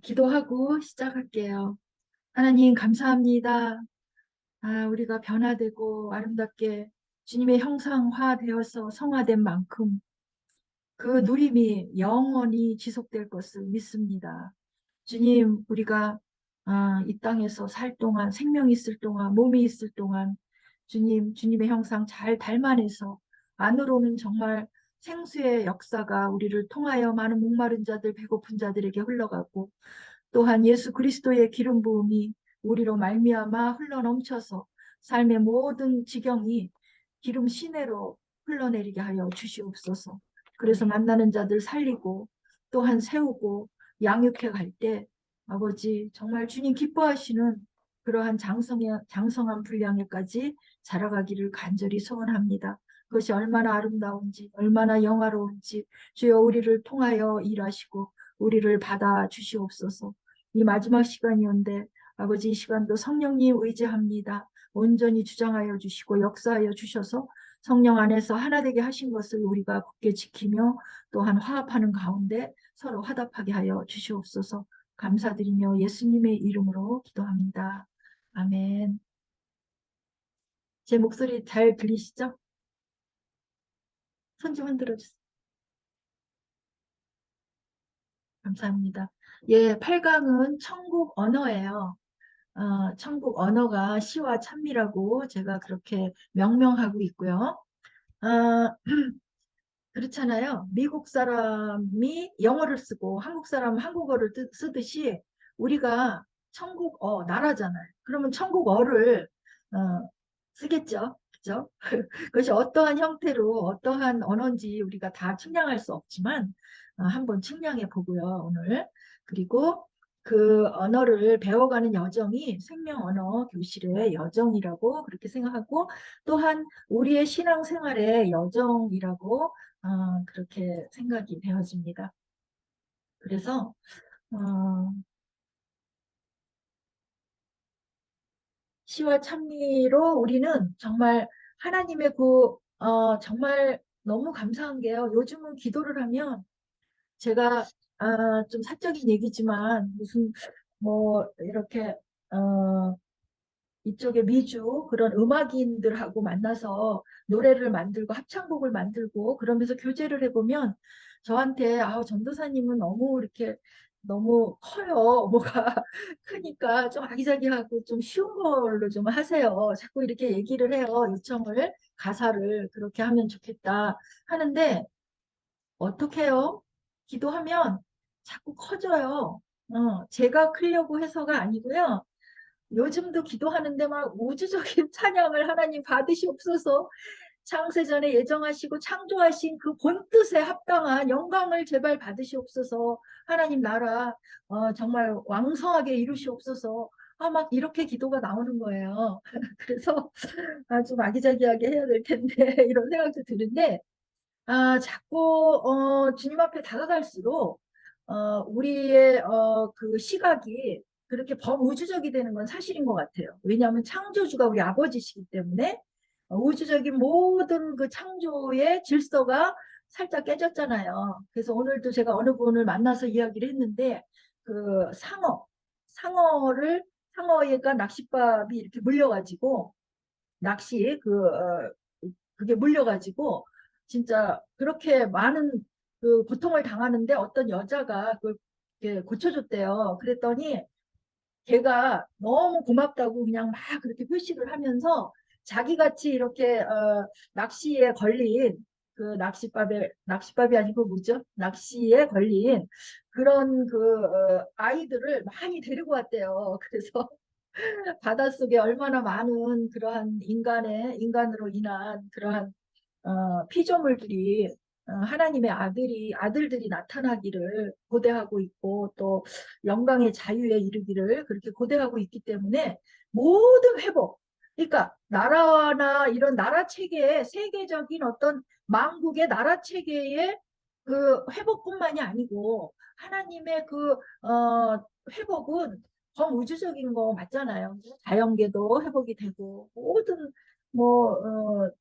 기도하고 시작할게요. 하나님, 감사합니다. 우리가 변화되고 아름답게 주님의 형상화 되어서 성화된 만큼 그 누림이 영원히 지속될 것을 믿습니다. 주님, 우리가 이 땅에서 살 동안, 생명이 있을 동안, 몸이 있을 동안 주님의 형상 잘 닮아내서 안으로는 정말 생수의 역사가 우리를 통하여 많은 목마른 자들, 배고픈 자들에게 흘러가고 또한 예수 그리스도의 기름 부음이 우리로 말미암아 흘러넘쳐서 삶의 모든 지경이 기름 시내로 흘러내리게 하여 주시옵소서. 그래서 만나는 자들 살리고 또한 세우고 양육해 갈 때 아버지 정말 주님 기뻐하시는 그러한 장성한 분량에까지 자라가기를 간절히 소원합니다. 그것이 얼마나 아름다운지 얼마나 영화로운지 주여 우리를 통하여 일하시고 우리를 받아 주시옵소서. 이 마지막 시간이온데 아버지 이 시간도 성령님 의지합니다. 온전히 주장하여 주시고 역사하여 주셔서 성령 안에서 하나 되게 하신 것을 우리가 굳게 지키며 또한 화합하는 가운데 서로 화답하게 하여 주시옵소서. 감사드리며 예수님의 이름으로 기도합니다. 아멘. 제 목소리 잘 들리시죠? 손 좀 흔들어 주세요. 감사합니다. 예, 8강은 천국 언어예요. 천국 언어가 시와 찬미라고 제가 그렇게 명명하고 있고요. 아, 그렇잖아요. 미국 사람이 영어를 쓰고 한국 사람은 한국어를 쓰듯이 우리가 천국어 나라잖아요. 그러면 천국어를 쓰겠죠. 그죠? 그것이 어떠한 형태로 어떠한 언어인지 우리가 다 측량할 수 없지만 한번 측량해 보고요, 오늘. 그리고 그 언어를 배워가는 여정이 생명 언어 교실의 여정이라고 그렇게 생각하고 또한 우리의 신앙생활의 여정이라고 그렇게 생각이 되어집니다. 그래서 어, 시와 찬미로 우리는 정말 하나님의 정말 너무 감사한 게요. 요즘은 기도를 하면 제가 좀 사적인 얘기지만 무슨 뭐 이렇게 이쪽에 미주 그런 음악인들하고 만나서 노래를 만들고 합창곡을 만들고 그러면서 교제를 해보면 저한테 전도사님은 너무 이렇게 너무 커요. 뭐가 크니까 좀 아기자기하고 좀 쉬운 걸로 좀 하세요. 자꾸 이렇게 얘기를 해요. 요청을 가사를 그렇게 하면 좋겠다 하는데 어떻게 해요? 기도하면 자꾸 커져요. 제가 크려고 해서가 아니고요. 요즘도 기도하는데 막 우주적인 찬양을 하나님 받으시옵소서. 창세전에 예정하시고 창조하신 그 본뜻에 합당한 영광을 제발 받으시옵소서. 하나님 나라 정말 왕성하게 이루시옵소서. 막 이렇게 기도가 나오는 거예요. 그래서 좀 아기자기하게 해야 될 텐데 이런 생각도 드는데 자꾸 주님 앞에 다가갈수록 우리의 그 시각이 그렇게 범우주적이 되는 건 사실인 것 같아요. 왜냐하면 창조주가 우리 아버지시기 때문에 우주적인 모든 그 창조의 질서가 살짝 깨졌잖아요. 그래서 오늘도 제가 어느 분을 만나서 이야기를 했는데 그 상어가 낚싯밥이 이렇게 물려가지고 낚시 그게 물려가지고 진짜 그렇게 많은 그 고통을 당하는데 어떤 여자가 그걸 이렇게 고쳐줬대요. 그랬더니 걔가 너무 고맙다고 그냥 막 그렇게 표식을 하면서 자기같이 이렇게 낚시에 걸린 그 낚싯밥이 아니고 뭐죠? 낚시에 걸린 그런 아이들을 많이 데리고 왔대요. 그래서 바닷속에 얼마나 많은 그러한 인간으로 인한 그러한 피조물들이 하나님의 아들들이 나타나기를 고대하고 있고 또 영광의 자유에 이르기를 그렇게 고대하고 있기 때문에 모든 회복, 그러니까 나라나 이런 나라 체계의 세계적인 어떤 망국의 나라 체계의 그 회복뿐만이 아니고 하나님의 회복은 범우주적인 거 맞잖아요. 자연계도 회복이 되고 모든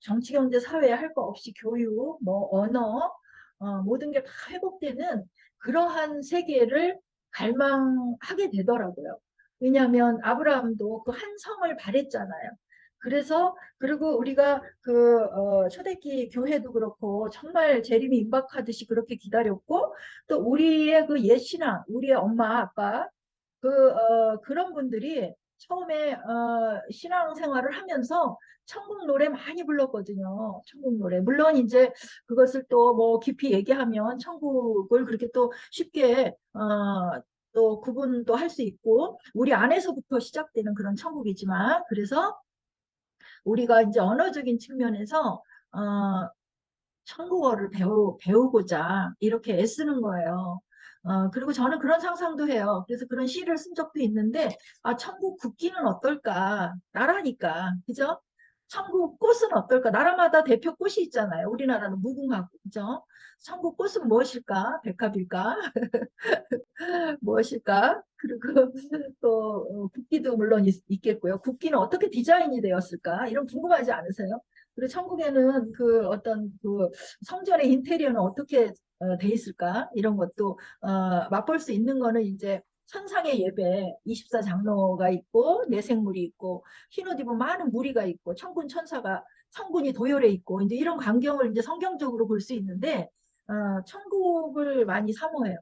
정치, 경제, 사회 할 거 없이 교육, 뭐 언어, 모든 게 다 회복되는 그러한 세계를 갈망하게 되더라고요. 왜냐하면 아브라함도 그 한 성을 바랬잖아요. 그래서 그리고 우리가 그 초대기 교회도 그렇고 정말 재림이 임박하듯이 그렇게 기다렸고 또 우리의 그 옛 신앙, 우리의 엄마 아빠 그런 분들이 처음에 신앙생활을 하면서 천국 노래 많이 불렀거든요. 천국 노래. 물론 이제 그것을 또 뭐 깊이 얘기하면 천국을 그렇게 또 쉽게 또 구분도 할 수 있고 우리 안에서부터 시작되는 그런 천국이지만 그래서 우리가 이제 언어적인 측면에서 한국어를 배우고자 이렇게 애쓰는 거예요. 그리고 저는 그런 상상도 해요. 그래서 그런 시를 쓴 적도 있는데, 천국 국기는 어떨까? 나라니까. 그죠? 천국 꽃은 어떨까? 나라마다 대표 꽃이 있잖아요. 우리나라는 무궁화고, 그죠? 천국 꽃은 무엇일까? 백합일까? 무엇일까? 그리고 또 국기도 물론 있겠고요. 국기는 어떻게 디자인이 되었을까? 이런 궁금하지 않으세요? 그리고 천국에는 그 어떤 그 성전의 인테리어는 어떻게 돼 있을까? 이런 것도 맛볼 수 있는 거는 이제 천상의 예배 24장로가 있고 내생물이 있고 흰옷 입은 많은 무리가 있고 천군 천사가 천군이 도열해 있고 이제 이런 광경을 이제 성경적으로 볼 수 있는데 천국을 많이 사모해요.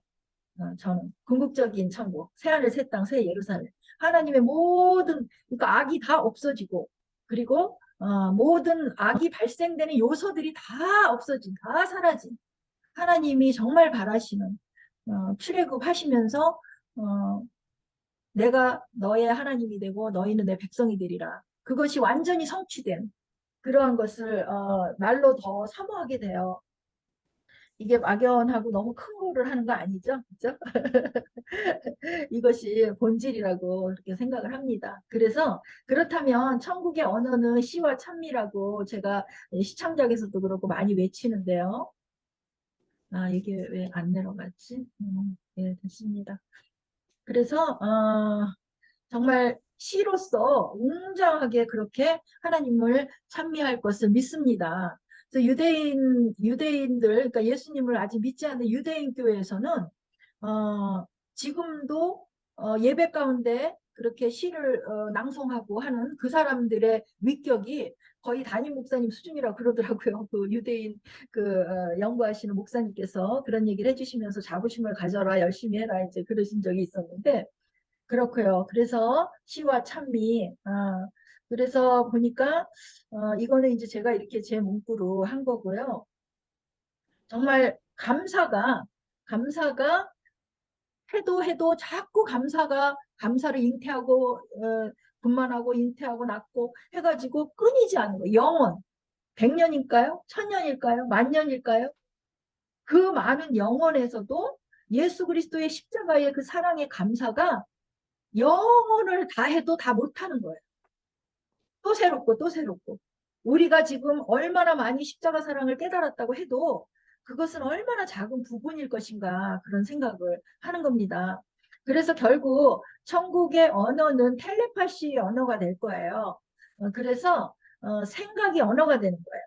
저는 궁극적인 천국, 새하늘 새 땅 새 예루살렘 하나님의 모든 그러니까 악이 다 없어지고 그리고 모든 악이 발생되는 요소들이 다 없어진 다 사라진 하나님이 정말 바라시는 출애굽하시면서 어, 내가 너의 하나님이 되고 너희는 내 백성이 되리라 그것이 완전히 성취된 그러한 것을 날로 더 사모하게 돼요. 이게 막연하고 너무 큰 거를 하는 거 아니죠? 그죠? 이것이 본질이라고 그렇게 생각을 합니다. 그래서 그렇다면 천국의 언어는 시와 찬미라고 제가 시창작에서도 그렇고 많이 외치는데요. 이게 왜 안 내려갔지? 예, 됐습니다. 그래서 정말 시로서 웅장하게 그렇게 하나님을 찬미할 것을 믿습니다. 그래서 유대인들, 그러니까 예수님을 아직 믿지 않는 유대인 교회에서는 지금도 예배 가운데 그렇게 시를 낭송하고 하는 그 사람들의 위격이 거의 담임 목사님 수준이라고 그러더라고요. 그 유대인 연구하시는 목사님께서 그런 얘기를 해주시면서 자부심을 가져라 열심히 해라 이제 그러신 적이 있었는데 그렇고요. 그래서 시와 찬미 그래서 보니까 이거는 이제 제가 이렇게 제 문구로 한 거고요. 정말 감사가 해도 자꾸 감사를 잉태하고 분만하고 잉태하고 낳고 해가지고 끊이지 않는 거 영원 100년일까요? 1000년일까요? 만년일까요? 그 많은 영원에서도 예수 그리스도의 십자가의 그 사랑의 감사가 영원을 다 해도 다 못하는 거예요. 또 새롭고 또 새롭고 우리가 지금 얼마나 많이 십자가 사랑을 깨달았다고 해도 그것은 얼마나 작은 부분일 것인가 그런 생각을 하는 겁니다. 그래서 결국 천국의 언어는 텔레파시 언어가 될 거예요. 그래서 생각이 언어가 되는 거예요.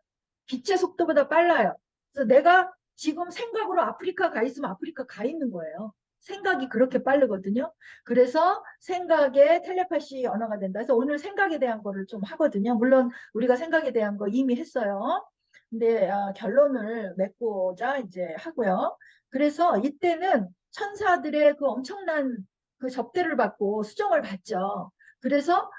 빛의 속도보다 빨라요. 그래서 내가 지금 생각으로 아프리카 가 있으면 아프리카 가 있는 거예요. 생각이 그렇게 빠르거든요. 그래서 생각의 텔레파시 언어가 된다. 그래서 오늘 생각에 대한 거를 좀 하거든요. 물론 우리가 생각에 대한 거 이미 했어요. 근데 결론을 맺고자 이제 하고요. 그래서 이때는 천사들의 그 엄청난 그 접대를 받고 수정을 받죠. 그래서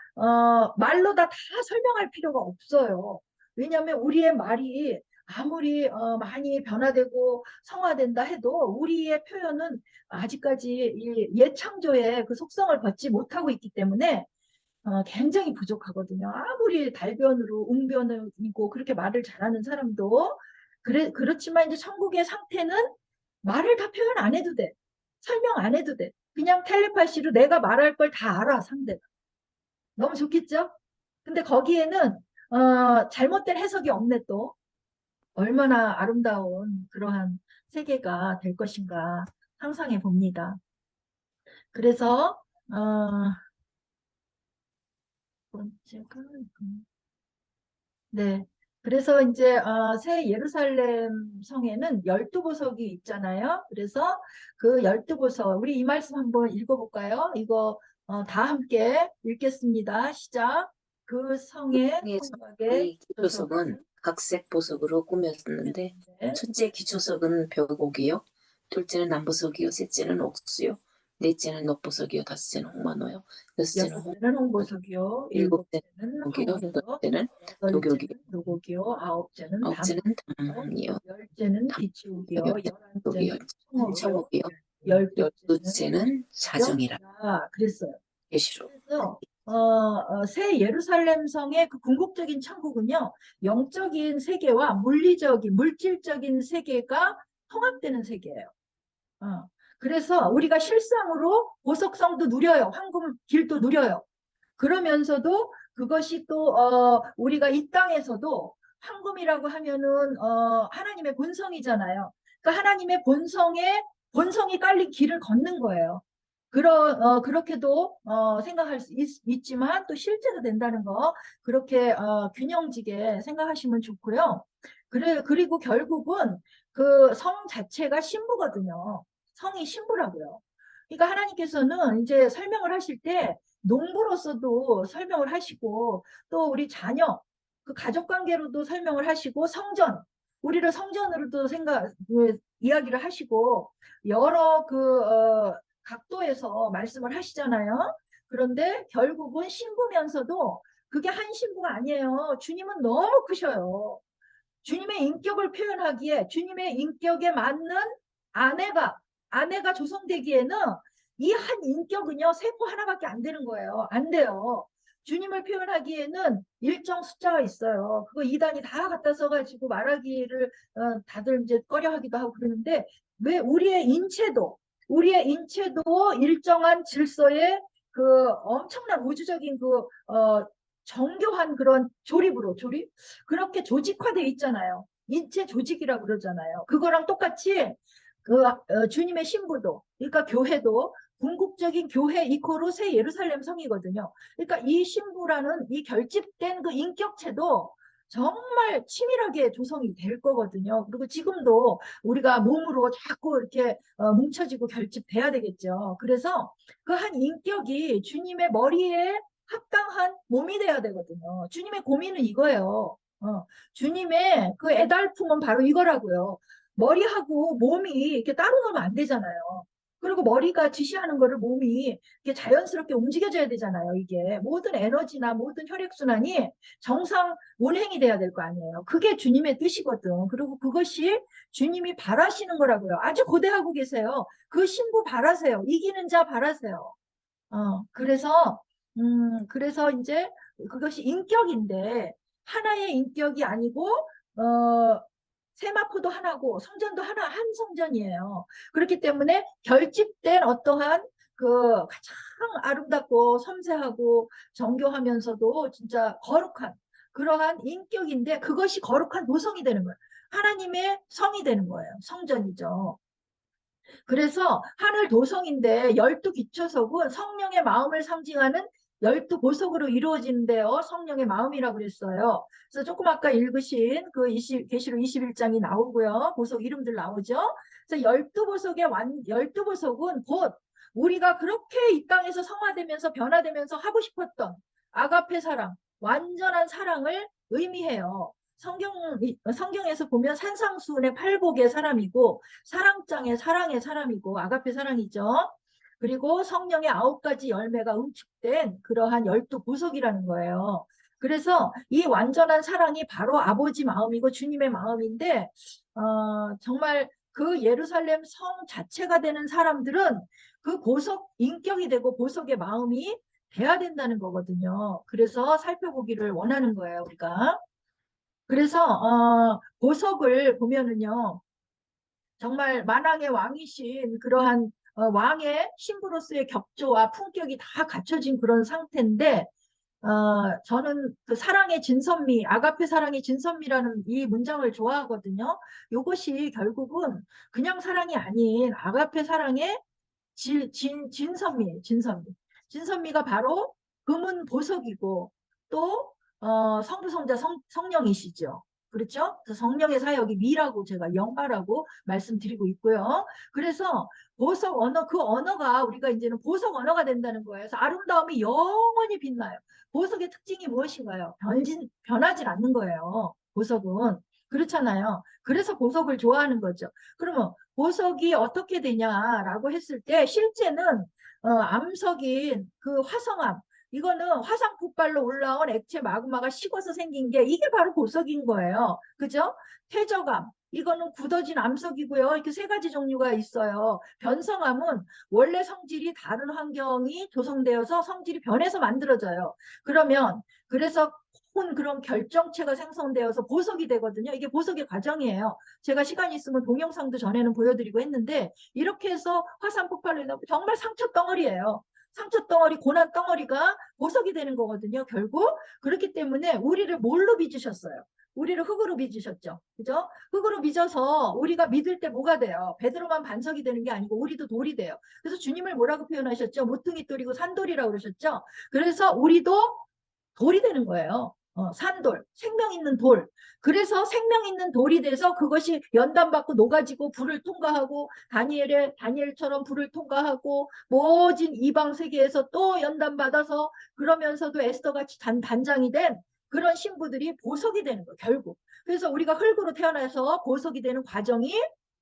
말로 다 설명할 필요가 없어요. 왜냐하면 우리의 말이 아무리 많이 변화되고 성화된다 해도 우리의 표현은 아직까지 이 예창조의 그 속성을 받지 못하고 있기 때문에 굉장히 부족하거든요. 아무리 달변으로 웅변이고 그렇게 말을 잘하는 사람도 그렇지만 이제 천국의 상태는 말을 다 표현 안 해도 돼. 설명 안 해도 돼. 그냥 텔레파시로 내가 말할 걸 다 알아, 상대가. 너무 좋겠죠? 근데 거기에는 잘못된 해석이 없네 또. 얼마나 아름다운 그러한 세계가 될 것인가 상상해 봅니다. 그래서 번째가 네. 그래서 이제 새 예루살렘 성에는 12보석이 있잖아요. 그래서 그 12보석, 우리 이 말씀 한번 읽어볼까요? 이거 다 함께 읽겠습니다. 시작. 그 성의 성의 성곽의 기초석은 보석은 각색 보석으로 꾸몄는데 네. 첫째 기초석은 벽옥이요, 둘째는 남보석이요, 셋째는 옥수요, 넷째는 녹보석이요, 다섯째는 홍마노요, 여섯째는 여섯째는 홍보석이요. 일곱째는 일곱째는 녹이요, 황화요. 여덟째는 여덟째는 도교이요, 노곡이요. 아홉째는 아홉째는 담요. 담이요, 열째는 비치옥이요. 여덟째는 열한째는 청옥이요. 청옥이요, 열둘째는 열두째는 자정이라 자정이라 그랬어요. 계시록. 그래서 새 예루살렘 성의 그 궁극적인 천국은요, 영적인 세계와 물리적인 물질적인 세계가 통합되는 세계예요. 어. 그래서 우리가 실상으로 보석성도 누려요. 황금 길도 누려요. 그러면서도 그것이 또 우리가 이 땅에서도 황금이라고 하면은 하나님의 본성이잖아요. 그러니까 하나님의 본성이 깔린 길을 걷는 거예요. 그렇게도 생각할 수 있지만 또 실제로 된다는 거 그렇게 균형지게 생각하시면 좋고요. 그리고 결국은 그 성 자체가 신부거든요. 성이 신부라고요. 그러니까 하나님께서는 이제 설명을 하실 때 농부로서도 설명을 하시고 또 우리 자녀, 그 가족 관계로도 설명을 하시고 우리를 성전으로도 이야기를 하시고 여러 각도에서 말씀을 하시잖아요. 그런데 결국은 신부면서도 그게 한 신부가 아니에요. 주님은 너무 크셔요. 주님의 인격을 표현하기에 주님의 인격에 맞는 아내가 아내가 조성되기에는 이 한 인격은요 세포 하나밖에 안 되는 거예요. 안 돼요. 주님을 표현하기에는 일정 숫자가 있어요. 그거 이단이 다 갖다 써가지고 말하기를 다들 이제 꺼려하기도 하고 그러는데 왜 우리의 인체도 일정한 질서의 그 엄청난 우주적인 정교한 그런 조립 그렇게 조직화돼 있잖아요. 인체 조직이라고 그러잖아요. 그거랑 똑같이 주님의 신부도, 그러니까 교회도 궁극적인 교회 이코로 새 예루살렘 성이거든요. 그러니까 이 신부라는 이 결집된 그 인격체도 정말 치밀하게 조성이 될 거거든요. 그리고 지금도 우리가 몸으로 자꾸 이렇게 뭉쳐지고 결집돼야 되겠죠. 그래서 그 한 인격이 주님의 머리에 합당한 몸이 돼야 되거든요. 주님의 고민은 이거예요. 주님의 그 애달픔은 바로 이거라고요. 머리하고 몸이 이렇게 따로 놀면 안 되잖아요. 그리고 머리가 지시하는 거를 몸이 이렇게 자연스럽게 움직여줘야 되잖아요. 이게 모든 에너지나 모든 혈액순환이 정상 운행이 돼야 될 거 아니에요. 그게 주님의 뜻이거든. 그리고 그것이 주님이 바라시는 거라고요. 아주 고대하고 계세요. 그 신부 바라세요. 이기는 자 바라세요. 그래서 이제 그것이 인격인데 하나의 인격이 아니고 세마포도 하나고 성전도 한 성전이에요. 그렇기 때문에 결집된 어떠한 그 가장 아름답고 섬세하고 정교하면서도 진짜 거룩한 그러한 인격인데 그것이 거룩한 도성이 되는 거예요. 하나님의 성이 되는 거예요. 성전이죠. 그래서 하늘 도성인데 12기초석은 성령의 마음을 상징하는 12보석으로 이루어진대요. 성령의 마음이라고 그랬어요. 그래서 조금 아까 읽으신 그 계시록 21장이 나오고요. 보석 이름들 나오죠. 그래서 12보석은 곧 우리가 그렇게 이 땅에서 성화되면서 변화되면서 하고 싶었던 아가페 사랑, 완전한 사랑을 의미해요. 성경에서 보면 산상수훈의 팔복의 사람이고 사랑장의 사랑의 사람이고 아가페 사랑이죠. 그리고 성령의 9가지 열매가 응축된 그러한 12보석이라는 거예요. 그래서 이 완전한 사랑이 바로 아버지 마음이고 주님의 마음인데 정말 그 예루살렘 성 자체가 되는 사람들은 그 보석 인격이 되고 보석의 마음이 돼야 된다는 거거든요. 그래서 살펴보기를 원하는 거예요, 우리가. 그래서 보석을 보면은요. 정말 만왕의 왕이신 그러한 왕의 신부로서의 격조와 품격이 다 갖춰진 그런 상태인데 저는 그 사랑의 진선미, 아가페 사랑의 진선미라는 이 문장을 좋아하거든요. 이것이 결국은 그냥 사랑이 아닌 아가페 사랑의 진선미예요, 진선미. 진선미가 바로 금은 보석이고 또 성부성자 성령이시죠. 그렇죠? 그래서 성령의 사역이 미라고 제가 영화라고 말씀드리고 있고요. 그래서 보석 언어, 그 언어가 우리가 이제는 보석 언어가 된다는 거예요. 그래서 아름다움이 영원히 빛나요. 보석의 특징이 무엇인가요? 변하지 않는 거예요. 보석은. 그렇잖아요. 그래서 보석을 좋아하는 거죠. 그러면 보석이 어떻게 되냐라고 했을 때 실제는 암석인 그 화성암, 이거는 화산 폭발로 올라온 액체 마그마가 식어서 생긴 게 이게 바로 보석인 거예요. 그죠? 퇴적암, 이거는 굳어진 암석이고요. 이렇게 세 가지 종류가 있어요. 변성암은 원래 성질이 다른 환경이 조성되어서 성질이 변해서 만들어져요. 그러면 그래서 그런 결정체가 생성되어서 보석이 되거든요. 이게 보석의 과정이에요. 제가 시간이 있으면 동영상도 전에는 보여드리고 했는데 이렇게 해서 화산 폭발로 인한 정말 상처 덩어리예요. 상처 덩어리, 고난 덩어리가 보석이 되는 거거든요. 결국 그렇기 때문에 우리를 뭘로 빚으셨어요? 우리를 흙으로 빚으셨죠. 그죠? 흙으로 빚어서 우리가 믿을 때 뭐가 돼요? 베드로만 반석이 되는 게 아니고 우리도 돌이 돼요. 그래서 주님을 뭐라고 표현하셨죠? 모퉁이 돌이고 산돌이라고 그러셨죠? 그래서 우리도 돌이 되는 거예요. 산돌, 생명 있는 돌. 그래서 생명 있는 돌이 돼서 그것이 연단받고 녹아지고 불을 통과하고 다니엘처럼 불을 통과하고 모진 이방 세계에서 또 연단받아서 그러면서도 에스더같이 단장이 된 그런 신부들이 보석이 되는 거예요. 결국. 그래서 우리가 흙으로 태어나서 보석이 되는 과정이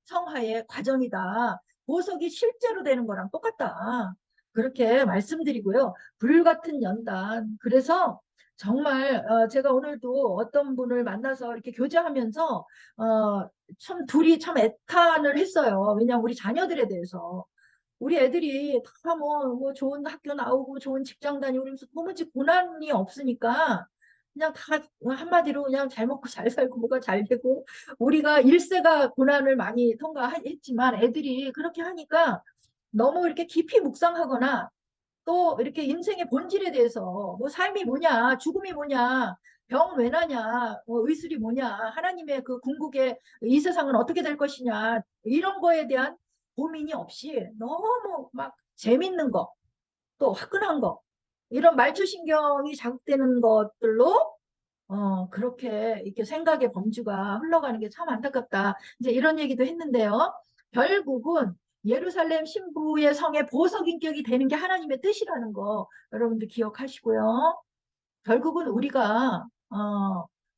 성화의 과정이다. 보석이 실제로 되는 거랑 똑같다. 그렇게 말씀드리고요. 불같은 연단. 그래서 정말 제가 오늘도 어떤 분을 만나서 이렇게 교제하면서 참 둘이 참 애탄을 했어요. 왜냐하면 우리 자녀들에 대해서. 우리 애들이 다 뭐 좋은 학교 나오고 좋은 직장 다니고 그러면서 도무지 고난이 없으니까 그냥 다 한마디로 그냥 잘 먹고 잘 살고 뭐가 잘 되고 우리가 1세가 고난을 많이 통과했지만 애들이 그렇게 하니까 너무 이렇게 깊이 묵상하거나 또 이렇게 인생의 본질에 대해서 뭐 삶이 뭐냐, 죽음이 뭐냐, 병 왜 나냐, 의술이 뭐냐, 하나님의 그 궁극의 이 세상은 어떻게 될 것이냐 이런 거에 대한 고민이 없이 너무 막 재밌는 거, 또 화끈한 거 이런 말초신경이 자극되는 것들로 그렇게 이렇게 생각의 범주가 흘러가는 게 참 안타깝다. 이제 이런 얘기도 했는데요. 결국은 예루살렘 신부의 성의 보석 인격이 되는 게 하나님의 뜻이라는 거 여러분들 기억하시고요. 결국은 우리가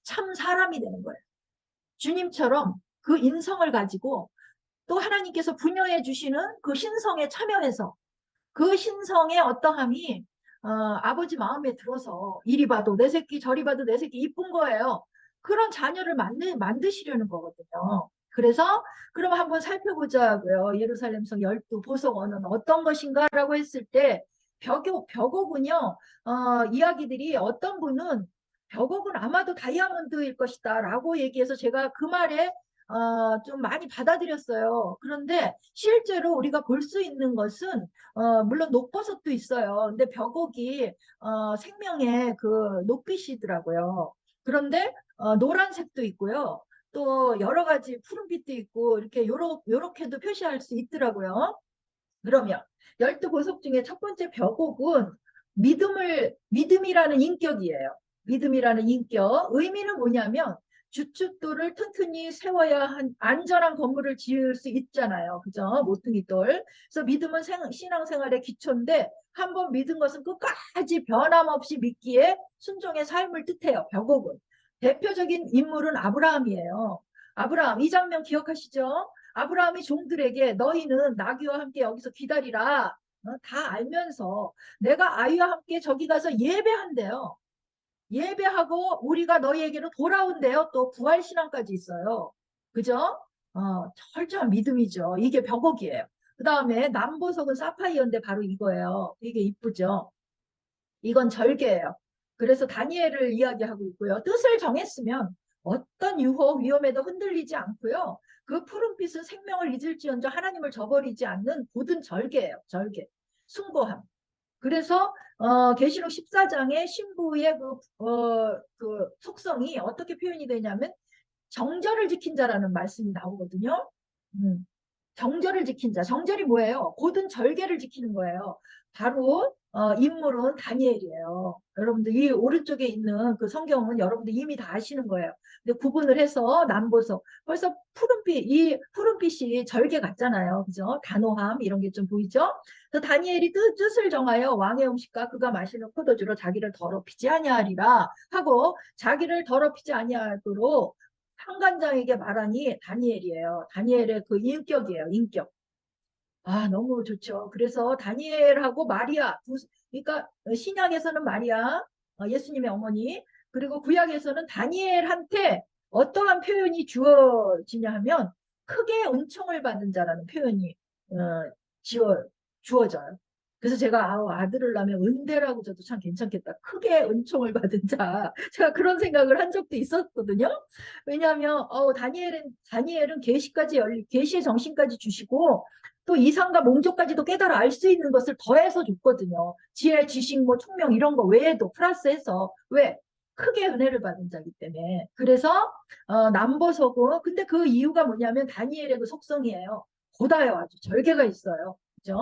참 사람이 되는 거예요. 주님처럼 그 인성을 가지고 또 하나님께서 부여해 주시는 그 신성에 참여해서 그 신성의 어떠함이 아버지 마음에 들어서 이리 봐도 내 새끼 저리 봐도 내 새끼 이쁜 거예요. 그런 자녀를 만드시려는 거거든요. 그래서 그럼 한번 살펴보자고요. 예루살렘성 12 보석 언어는 어떤 것인가라고 했을 때 벽옥은요. 이야기들이 어떤 분은 벽옥은 아마도 다이아몬드일 것이다 라고 얘기해서 제가 그 말에 좀 많이 받아들였어요. 그런데 실제로 우리가 볼 수 있는 것은 물론 녹버섯도 있어요. 근데 벽옥이 생명의 그 녹빛이더라고요. 그런데 노란색도 있고요. 또 여러 가지 푸른빛도 있고 이렇게 요렇게도 표시할 수 있더라고요. 그러면 12보석 중에 첫 번째 벽옥은 믿음이라는 인격이에요. 믿음이라는 인격. 의미는 뭐냐면 주춧돌을 튼튼히 세워야 한 안전한 건물을 지을 수 있잖아요. 그죠? 모퉁이돌. 그래서 믿음은 신앙생활의 기초인데 한번 믿은 것은 끝까지 변함없이 믿기에 순종의 삶을 뜻해요. 벽옥은. 대표적인 인물은 아브라함이에요. 아브라함 이 장면 기억하시죠? 아브라함이 종들에게 너희는 나귀와 함께 여기서 기다리라. 다 알면서 내가 아이와 함께 저기 가서 예배한대요. 예배하고 우리가 너희에게로 돌아온대요. 또 부활신앙까지 있어요. 그죠? 철저한 믿음이죠. 이게 벽옥이에요. 그 다음에 남보석은 사파이어인데 바로 이거예요. 이게 이쁘죠? 이건 절개예요. 그래서 다니엘을 이야기하고 있고요. 뜻을 정했으면 어떤 유혹, 위험에도 흔들리지 않고요. 그 푸른빛은 생명을 잊을지언정 하나님을 저버리지 않는 굳은 절개예요. 절개. 숭고함. 그래서 계시록 14장의 신부의 그 속성이 어떻게 표현이 되냐면 정절을 지킨 자라는 말씀이 나오거든요. 정절을 지킨 자. 정절이 뭐예요? 고든 절개를 지키는 거예요. 바로 인물은 다니엘이에요. 여러분들 이 오른쪽에 있는 그 성경은 여러분들 이미 다 아시는 거예요. 근데 구분을 해서 남보석. 벌써 푸른빛, 이 푸른빛이 절개 같잖아요. 그죠? 단호함 이런 게 좀 보이죠? 그래서 다니엘이 뜻을 정하여 왕의 음식과 그가 마시는 포도주로 자기를 더럽히지 아니하리라 하고 자기를 더럽히지 아니하도록 상관장에게 말하니 다니엘이에요. 다니엘의 그 인격이에요. 인격. 아, 너무 좋죠. 그래서 다니엘하고 마리아, 그러니까 신약에서는 마리아, 예수님의 어머니, 그리고 구약에서는 다니엘한테 어떠한 표현이 주어지냐 하면 크게 은총을 받은 자라는 표현이 어, 지어, 주어져요. 그래서 제가 아들을 낳으면 은대라고 저도 참 괜찮겠다. 크게 은총을 받은 자. 제가 그런 생각을 한 적도 있었거든요. 왜냐하면 다니엘은 계시까지 계시의 정신까지 주시고 또 이상과 몽조까지도 깨달아 알 수 있는 것을 더해서 줬거든요. 지혜, 지식, 뭐 총명 이런 거 외에도 플러스해서 왜? 크게 은혜를 받은 자기 때문에. 그래서 남보석은 근데 그 이유가 뭐냐면 다니엘의 그 속성이에요. 고다요. 아주 절개가 있어요. 그죠?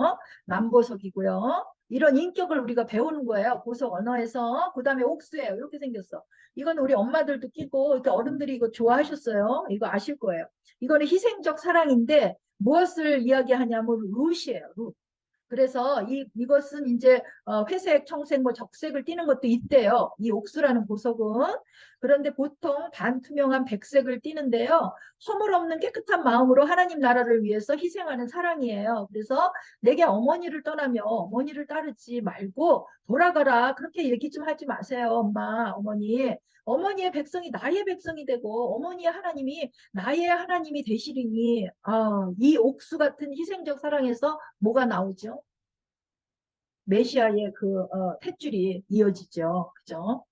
남보석이고요. 이런 인격을 우리가 배우는 거예요. 보석 언어에서. 그 다음에 옥수예요. 이렇게 생겼어. 이건 우리 엄마들도 끼고 이렇게 어른들이 이거 좋아하셨어요. 이거 아실 거예요. 이거는 희생적 사랑인데 무엇을 이야기하냐면 룻이에요. 룻. 그래서 이것은 이제 회색, 청색, 뭐 적색을 띠는 것도 있대요. 이 옥수라는 보석은. 그런데 보통 반투명한 백색을 띠는데요. 허물 없는 깨끗한 마음으로 하나님 나라를 위해서 희생하는 사랑이에요. 그래서 내게 어머니를 떠나며 어머니를 따르지 말고 돌아가라. 그렇게 얘기 좀 하지 마세요, 엄마, 어머니. 어머니의 백성이 나의 백성이 되고 어머니의 하나님이 나의 하나님이 되시리니 이 옥수 같은 희생적 사랑에서 뭐가 나오죠? 메시아의 그 탯줄이 이어지죠. 그죠?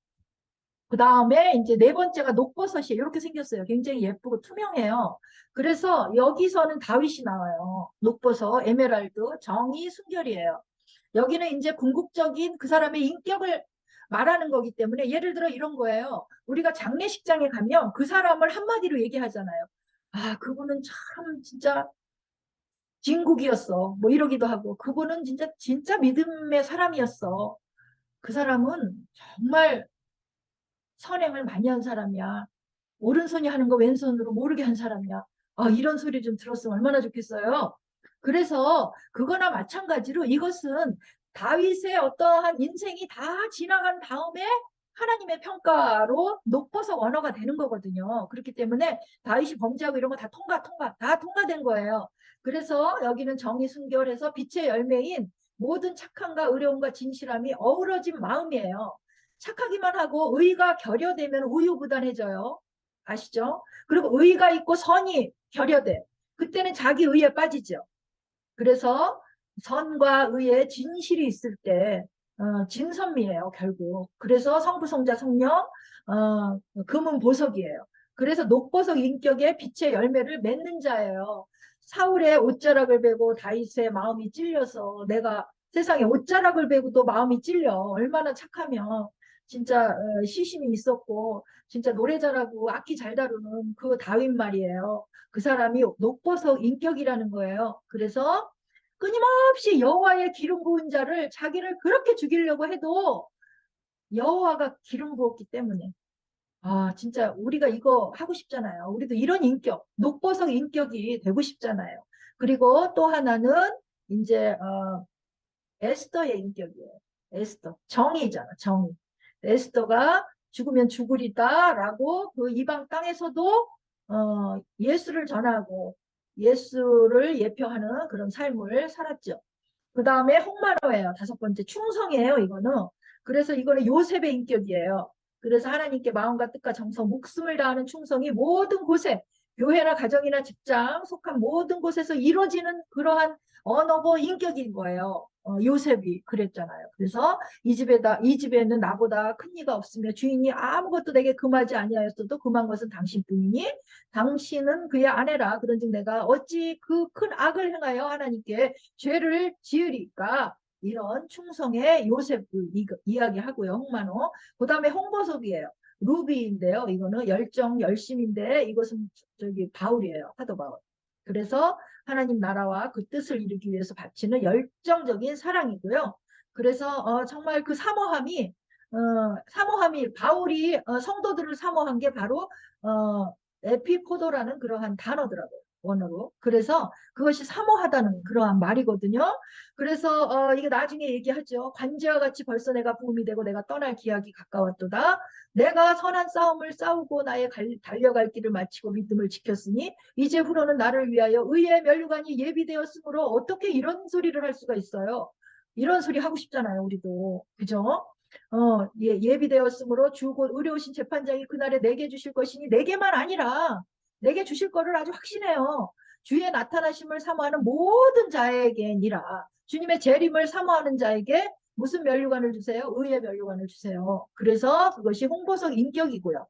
그 다음에 이제 네 번째가 녹버섯이 이렇게 생겼어요. 굉장히 예쁘고 투명해요. 그래서 여기서는 다윗이 나와요. 녹버섯, 에메랄드, 정의, 순결이에요. 여기는 이제 궁극적인 그 사람의 인격을 말하는 거기 때문에 예를 들어 이런 거예요. 우리가 장례식장에 가면 그 사람을 한마디로 얘기하잖아요. 아, 그분은 참 진짜 진국이었어. 뭐 이러기도 하고 그분은 진짜 믿음의 사람이었어. 그 사람은 정말 선행을 많이 한 사람이야. 오른손이 하는 거 왼손으로 모르게 한 사람이야. 이런 소리 좀 들었으면 얼마나 좋겠어요. 그래서 그거나 마찬가지로 이것은 다윗의 어떠한 인생이 다 지나간 다음에 하나님의 평가로 높아서 언어가 되는 거거든요. 그렇기 때문에 다윗이 범죄하고 이런 거 다 다 통과된 거예요. 그래서 여기는 정의 순결해서 빛의 열매인 모든 착함과 의로움과 진실함이 어우러진 마음이에요. 착하기만 하고 의가 결여되면 우유부단해져요. 아시죠? 그리고 의가 있고 선이 결여돼. 그때는 자기 의에 빠지죠. 그래서 선과 의에 진실이 있을 때 진선미예요, 결국. 그래서 성부, 성자, 성령, 금은 보석이에요. 그래서 녹보석 인격의 빛의 열매를 맺는 자예요. 사울의 옷자락을 베고 다윗의 마음이 찔려서 내가 세상에 옷자락을 베고도 마음이 찔려. 얼마나 착하면 진짜 시심이 있었고 진짜 노래 잘하고 악기 잘 다루는 그 다윗 말이에요. 그 사람이 녹보석 인격이라는 거예요. 그래서 끊임없이 여호와의 기름 부은 자를 자기를 그렇게 죽이려고 해도 여호와가 기름 부었기 때문에 진짜 우리가 이거 하고 싶잖아요. 우리도 이런 인격, 녹보석 인격이 되고 싶잖아요. 그리고 또 하나는 이제 에스더의 인격이에요. 에스더, 정의잖아, 정의. 에스더가 죽으면 죽으리다라고 그 이방 땅에서도 예수를 전하고 예수를 예표하는 그런 삶을 살았죠. 그 다음에 홍마노예요. 다섯 번째 충성이에요. 이거는. 그래서 이거는 요셉의 인격이에요. 그래서 하나님께 마음과 뜻과 정성, 목숨을 다하는 충성이 모든 곳에 교회나 가정이나 직장 속한 모든 곳에서 이루어지는 그러한 언어고 인격인 거예요. 요셉이 그랬잖아요. 그래서 이 집에는 나보다 큰 이가 없으며 주인이 아무것도 내게 금하지 아니하였어도 금한 것은 당신뿐이니 당신은 그의 아내라. 그런즉 내가 어찌 그 큰 악을 행하여 하나님께 죄를 지으리까. 이런 충성의 요셉을 이야기하고요. 홍만호. 그 다음에 홍보석이에요. 루비인데요. 이거는 열정, 열심인데 이것은 저기 바울이에요. 사도 바울. 그래서 하나님 나라와 그 뜻을 이루기 위해서 바치는 열정적인 사랑이고요. 그래서 정말 그 사모함이 바울이 성도들을 사모한 게 바로 에피포도라는 그러한 단어더라고요. 원어로. 그래서 그것이 사모하다는 그러한 말이거든요. 그래서 이게 나중에 얘기하죠. 관제와 같이 벌써 내가 부음이 되고 내가 떠날 기약이 가까웠도다. 내가 선한 싸움을 싸우고 나의 달려갈 길을 마치고 믿음을 지켰으니 이제후로는 나를 위하여 의의 면류관이 예비되었으므로 어떻게 이런 소리를 할 수가 있어요. 이런 소리 하고 싶잖아요, 우리도. 그죠? 예비되었으므로 주 곧 의로우신 재판장이 그날에 내게 주실 것이니 내게만 아니라 내게 주실 거를 아주 확신해요. 주의 나타나심을 사모하는 모든 자에게니라. 주님의 재림을 사모하는 자에게 무슨 면류관을 주세요? 의의 면류관을 주세요. 그래서 그것이 홍보석 인격이고요.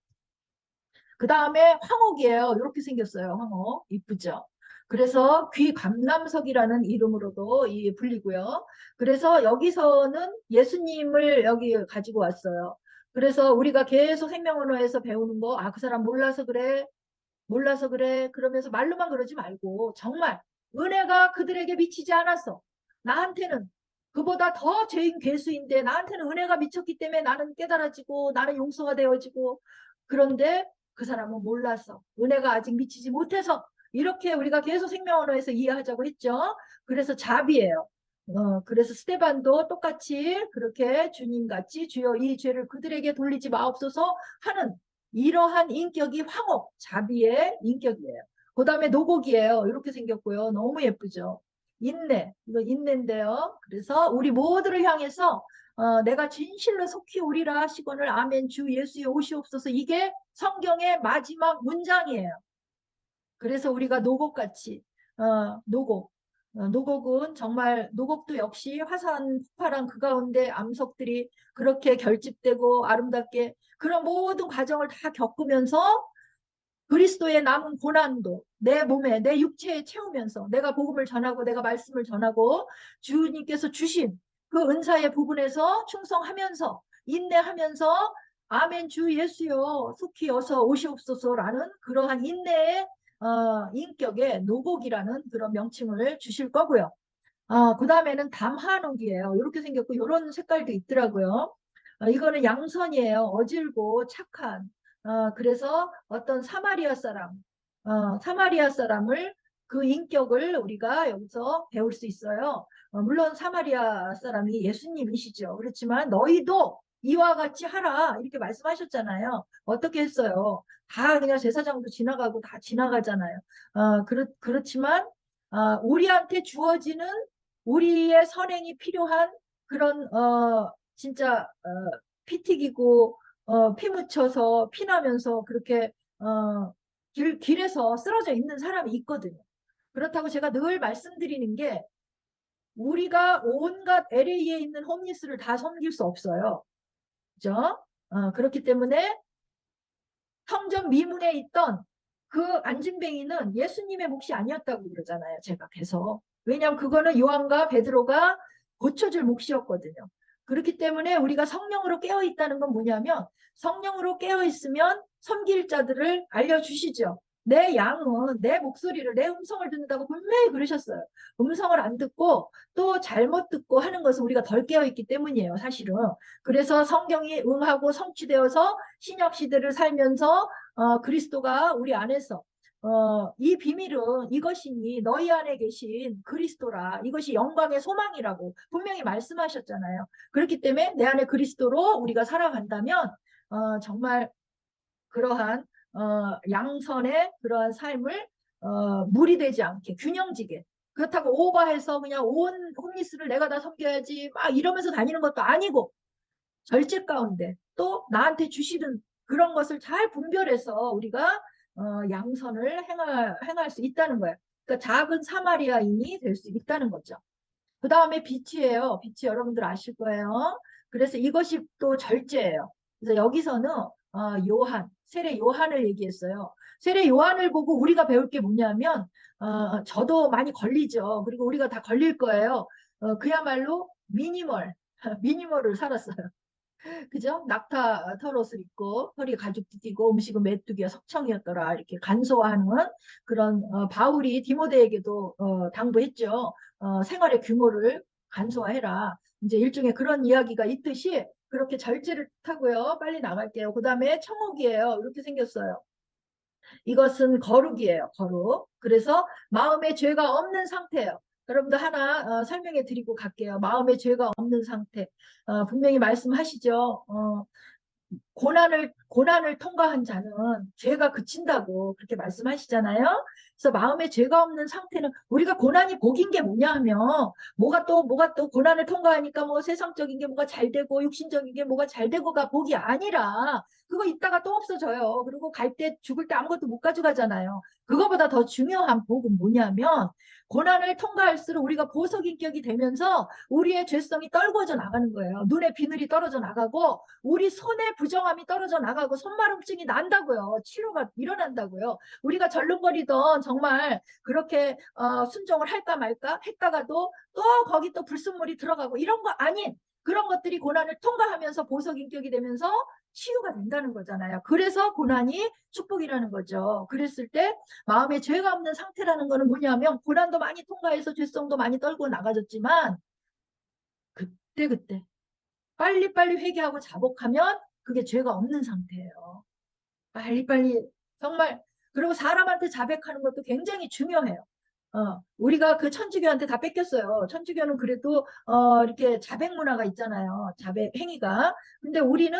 그 다음에 황옥이에요. 이렇게 생겼어요. 황옥. 이쁘죠? 그래서 귀감람석이라는 이름으로도 불리고요. 그래서 여기서는 예수님을 여기 가지고 왔어요. 그래서 우리가 계속 생명언어에서 배우는 거, 그 사람 몰라서 그래, 몰라서 그래. 그러면서 말로만 그러지 말고 정말 은혜가 그들에게 미치지 않았어. 나한테는 그보다 더 죄인 괴수인데 나한테는 은혜가 미쳤기 때문에 나는 깨달아지고 나는 용서가 되어지고 그런데 그 사람은 몰랐어. 은혜가 아직 미치지 못해서 이렇게 우리가 계속 생명언어에서 이해하자고 했죠. 그래서 자비예요. 그래서 스테반도 똑같이 그렇게 주님같이 주여 이 죄를 그들에게 돌리지 마옵소서 하는 이러한 인격이 황옥, 자비의 인격이에요. 그 다음에 노곡이에요. 이렇게 생겼고요. 너무 예쁘죠. 인내, 이거 인내인데요. 그래서 우리 모두를 향해서 내가 진실로 속히 오리라 하시거늘 아멘 주 예수의 오시옵소서 이게 성경의 마지막 문장이에요. 그래서 우리가 노곡같이 노곡 노곡은 정말 노곡도 역시 화산 폭발한 그 가운데 암석들이 그렇게 결집되고 아름답게 그런 모든 과정을 다 겪으면서 그리스도의 남은 고난도 내 몸에 내 육체에 채우면서 내가 복음을 전하고 내가 말씀을 전하고 주님께서 주신 그 은사의 부분에서 충성하면서 인내하면서 아멘 주 예수여 속히 어서 오시옵소서라는 그러한 인내의 인격의 노복이라는 그런 명칭을 주실 거고요. 그 다음에는 담한옥이에요. 이렇게 생겼고 이런 색깔도 있더라고요. 이거는 양선이에요. 어질고 착한. 그래서 어떤 사마리아 사람을 그 인격을 우리가 여기서 배울 수 있어요. 물론 사마리아 사람이 예수님이시죠. 그렇지만 너희도 이와 같이 하라 이렇게 말씀하셨잖아요. 어떻게 했어요? 다 그냥 제사장도 지나가고 다 지나가잖아요. 그렇지만 우리한테 주어지는 우리의 선행이 필요한 그런 진짜 피 튀기고 피 묻혀서 피나면서 그렇게 길에서 쓰러져 있는 사람이 있거든요. 그렇다고 제가 늘 말씀드리는 게 우리가 온갖 LA에 있는 홈리스를 다 섬길 수 없어요. 그죠? 그렇기 때문에 성전 미문에 있던 그 안진뱅이는 예수님의 몫이 아니었다고 그러잖아요. 제가 계속. 왜냐하면 그거는 요한과 베드로가 고쳐줄 몫이었거든요. 그렇기 때문에 우리가 성령으로 깨어있다는 건 뭐냐면 성령으로 깨어있으면 섬길 자들을 알려주시죠. 내 양은 내 목소리를 내 음성을 듣는다고 분명히 그러셨어요. 음성을 안 듣고 또 잘못 듣고 하는 것은 우리가 덜 깨어있기 때문이에요. 사실은. 그래서 성경이 응하고 성취되어서 신약 시대를 살면서 그리스도가 우리 안에서 이 비밀은 이것이니 너희 안에 계신 그리스도라 이것이 영광의 소망이라고 분명히 말씀하셨잖아요. 그렇기 때문에 내 안에 그리스도로 우리가 살아간다면 정말 그러한 양선의 그러한 삶을 무리되지 않게 균형지게 그렇다고 오버해서 그냥 온 홈리스를 내가 다 섬겨야지 막 이러면서 다니는 것도 아니고 절제 가운데 또 나한테 주시는 그런 것을 잘 분별해서 우리가 양선을 행할 수 있다는 거예요. 그러니까 작은 사마리아인이 될 수 있다는 거죠. 그 다음에 빛이에요. 빛이 여러분들 아실 거예요. 그래서 이것이 또 절제예요. 그래서 여기서는 세례 요한을 얘기했어요. 세례 요한을 보고 우리가 배울 게 뭐냐면 저도 많이 걸리죠. 그리고 우리가 다 걸릴 거예요. 그야말로 미니멀을 살았어요. 그죠? 낙타 털옷을 입고 허리 가죽도 띠고 음식은 메뚜기와 석청이었더라 이렇게 간소화하는 그런 바울이 디모데에게도 당부했죠. 생활의 규모를 간소화해라. 이제 일종의 그런 이야기가 있듯이 그렇게 절제를 하고요. 빨리 나갈게요. 그 다음에 청옥이에요. 이렇게 생겼어요. 이것은 거룩이에요. 거룩. 그래서 마음에 죄가 없는 상태예요. 여러분들 하나 설명해 드리고 갈게요. 마음에 죄가 없는 상태. 분명히 말씀하시죠. 고난을 통과한 자는 죄가 그친다고 그렇게 말씀하시잖아요. 그래서 마음에 죄가 없는 상태는 우리가 고난이 복인 게 뭐냐 하면 뭐가 또 고난을 통과하니까 뭐 세상적인 게 뭐가 잘 되고 육신적인 게 뭐가 잘 되고가 복이 아니라 그거 있다가 또 없어져요. 그리고 갈 때 죽을 때 아무것도 못 가져가잖아요. 그거보다 더 중요한 복은 뭐냐면 고난을 통과할수록 우리가 보석인격이 되면서 우리의 죄성이 떨궈져 나가는 거예요. 눈에 비늘이 떨어져 나가고 우리 손에 부정함이 떨어져 나가고 손마름증이 난다고요. 치료가 일어난다고요. 우리가 절름거리던 정말 그렇게 순종을 할까 말까 했다가도 또 거기 또 불순물이 들어가고 이런 거 아닌 그런 것들이 고난을 통과하면서 보석인격이 되면서 치유가 된다는 거잖아요. 그래서 고난이 축복이라는 거죠. 그랬을 때 마음에 죄가 없는 상태라는 거는 뭐냐면 고난도 많이 통과해서 죄성도 많이 떨고 나가졌지만 그때 빨리빨리 회개하고 자복하면 그게 죄가 없는 상태예요. 빨리빨리 정말 그리고 사람한테 자백하는 것도 굉장히 중요해요. 우리가 그 천주교한테 다 뺏겼어요. 천주교는 그래도 이렇게 자백 문화가 있잖아요. 자백 행위가. 근데 우리는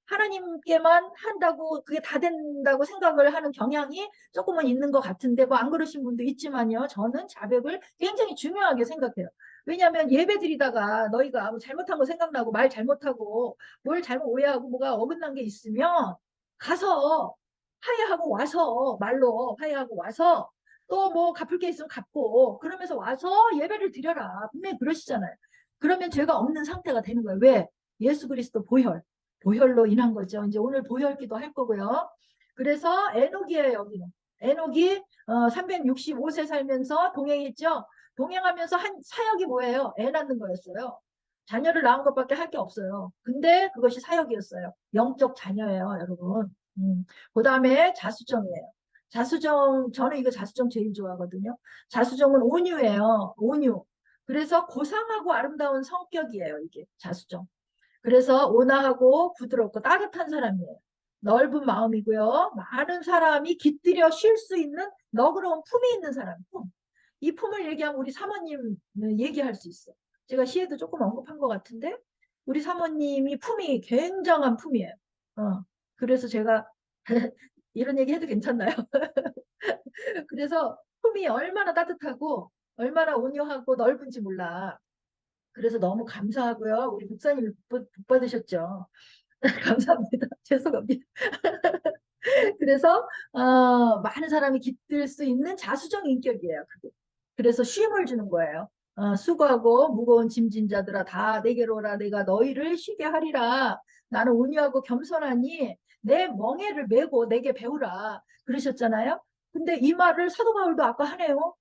하나님께만 한다고 그게 다 된다고 생각을 하는 경향이 조금은 있는 것 같은데 뭐 안 그러신 분도 있지만요. 저는 자백을 굉장히 중요하게 생각해요. 왜냐하면 예배 드리다가 너희가 뭐 잘못한 거 생각나고 말 잘못하고 뭘 잘못 오해하고 뭐가 어긋난 게 있으면 가서 화해하고 와서 말로 화해하고 와서 또 뭐 갚을 게 있으면 갚고 그러면서 와서 예배를 드려라. 분명히 그러시잖아요. 그러면 죄가 없는 상태가 되는 거예요. 왜? 예수 그리스도 보혈로 인한 거죠. 이제 오늘 보혈기도 할 거고요. 그래서 에녹이에요. 여기는. 에녹이 365세 살면서 동행했죠. 동행하면서 한 사역이 뭐예요? 애 낳는 거였어요. 자녀를 낳은 것밖에 할 게 없어요. 근데 그것이 사역이었어요. 영적 자녀예요, 여러분. 그 다음에 자수정이에요. 자수정, 저는 이거 자수정 제일 좋아하거든요. 자수정은 온유예요. 온유. 그래서 고상하고 아름다운 성격이에요, 이게 자수정. 그래서 온화하고 부드럽고 따뜻한 사람이에요. 넓은 마음이고요. 많은 사람이 깃들여 쉴 수 있는 너그러운 품이 있는 사람. 품. 이 품을 얘기하면 우리 사모님 얘기할 수 있어. 제가 시에도 조금 언급한 것 같은데 우리 사모님이 품이 굉장한 품이에요. 그래서 제가 이런 얘기 해도 괜찮나요? 그래서 품이 얼마나 따뜻하고 얼마나 온유하고 넓은지 몰라. 그래서 너무 감사하고요. 우리 목사님이 복 받으셨죠. 감사합니다. 죄송합니다. 그래서 많은 사람이 깃들 수 있는 자수정 인격이에요. 그게. 그래서 쉼을 주는 거예요. 수고하고 무거운 짐진 자들아 다 내게로 오라 내가 너희를 쉬게 하리라. 나는 온유하고 겸손하니 내 멍에를 메고 내게 배우라. 그러셨잖아요. 근데 이 말을 사도 바울도 아까 하네요.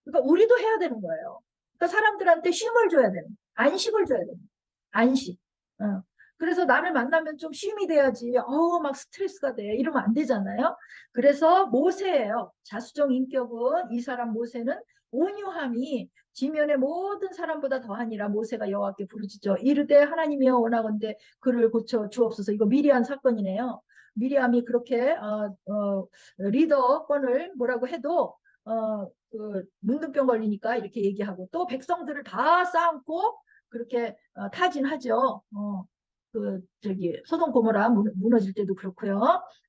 그러니까 우리도 해야 되는 거예요. 그러니까 사람들한테 쉼을 줘야 되는 거예요. 안식을 줘야 되는 거예요. 안식. 어. 그래서 나를 만나면 좀 쉼이 돼야지. 막 스트레스가 돼. 이러면 안 되잖아요. 그래서 모세예요. 자수정 인격은 이 사람 모세는 온유함이 지면의 모든 사람보다 더하니라 모세가 여호와께 부르짖어 이르되 하나님이여 원하건대 그를 고쳐 주옵소서. 이거 미리한 사건이네요. 미리암이 그렇게 리더권을 뭐라고 해도 문둥병 걸리니까 이렇게 얘기하고 또 백성들을 다 쌓고 그렇게 타진하죠. 소돔 고모라 무너질 때도 그렇고요.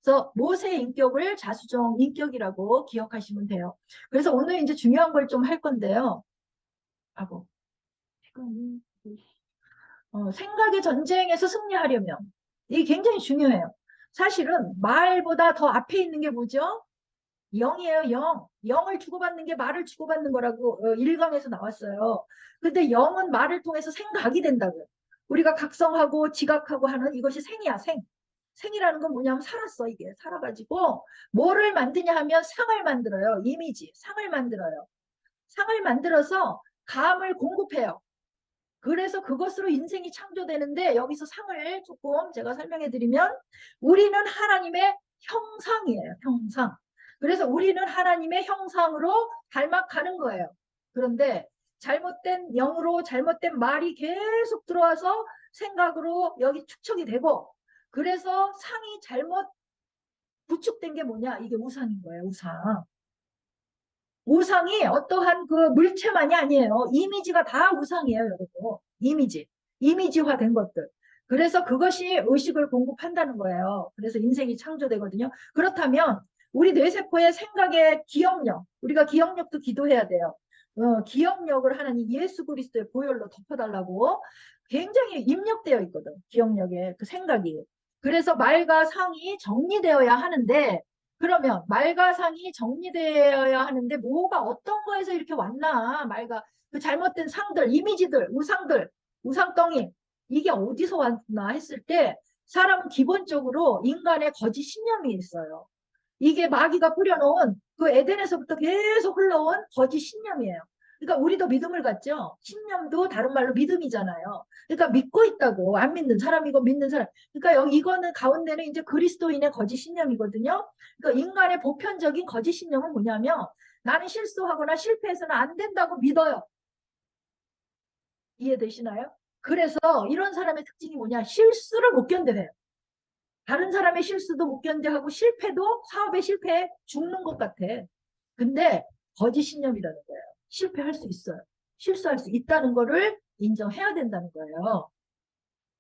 그래서 모세의 인격을 자수정 인격이라고 기억하시면 돼요. 그래서 오늘 이제 중요한 걸 좀 할 건데요. 하고 생각의 전쟁에서 승리하려면 이게 굉장히 중요해요. 사실은 말보다 더 앞에 있는 게 뭐죠? 영이에요, 영. 영을 주고받는 게 말을 주고받는 거라고 일강에서 나왔어요. 근데 영은 말을 통해서 생각이 된다고요. 우리가 각성하고 지각하고 하는 이것이 생이야, 생. 생이라는 건 뭐냐면 살았어, 이게. 살아가지고 뭐를 만드냐 하면 상을 만들어요. 이미지, 상을 만들어요. 상을 만들어서 감을 공급해요. 그래서 그것으로 인생이 창조되는데 여기서 상을 조금 제가 설명해 드리면 우리는 하나님의 형상이에요. 형상. 그래서 우리는 하나님의 형상으로 닮아가는 거예요. 그런데 잘못된 영으로 잘못된 말이 계속 들어와서 생각으로 여기 축적이 되고, 그래서 상이 잘못 구축된 게 뭐냐? 이게 우상인 거예요, 우상. 우상이 어떠한 그 물체만이 아니에요. 이미지가 다 우상이에요, 여러분. 이미지. 이미지화 된 것들. 그래서 그것이 의식을 공급한다는 거예요. 그래서 인생이 창조되거든요. 그렇다면 우리 뇌세포의 생각의 기억력, 우리가 기억력도 기도해야 돼요. 기억력을 하나님 예수 그리스도의 보혈로 덮어달라고 굉장히 입력되어 있거든. 기억력에 그 생각이. 그래서 말과 상이 정리되어야 하는데, 그러면 말과 상이 정리되어야 하는데 뭐가 어떤 거에서 이렇게 왔나? 말과 그 잘못된 상들, 이미지들, 우상들, 우상덩이 이게 어디서 왔나 했을 때 사람은 기본적으로 인간의 거짓 신념이 있어요. 이게 마귀가 뿌려놓은 그 에덴에서부터 계속 흘러온 거짓 신념이에요. 그러니까 우리도 믿음을 갖죠. 신념도 다른 말로 믿음이잖아요. 그러니까 믿고 있다고 안 믿는 사람이고 믿는 사람. 그러니까 여기 이거는 가운데는 이제 그리스도인의 거짓 신념이거든요. 그러니까 인간의 보편적인 거짓 신념은 뭐냐면 나는 실수하거나 실패해서는 안 된다고 믿어요. 이해되시나요? 그래서 이런 사람의 특징이 뭐냐? 실수를 못 견뎌해요. 다른 사람의 실수도 못 견뎌하고 실패도 사업의 실패에 죽는 것 같아. 근데 거짓 신념이라는 거예요. 실패할 수 있어요. 실수할 수 있다는 거를 인정해야 된다는 거예요.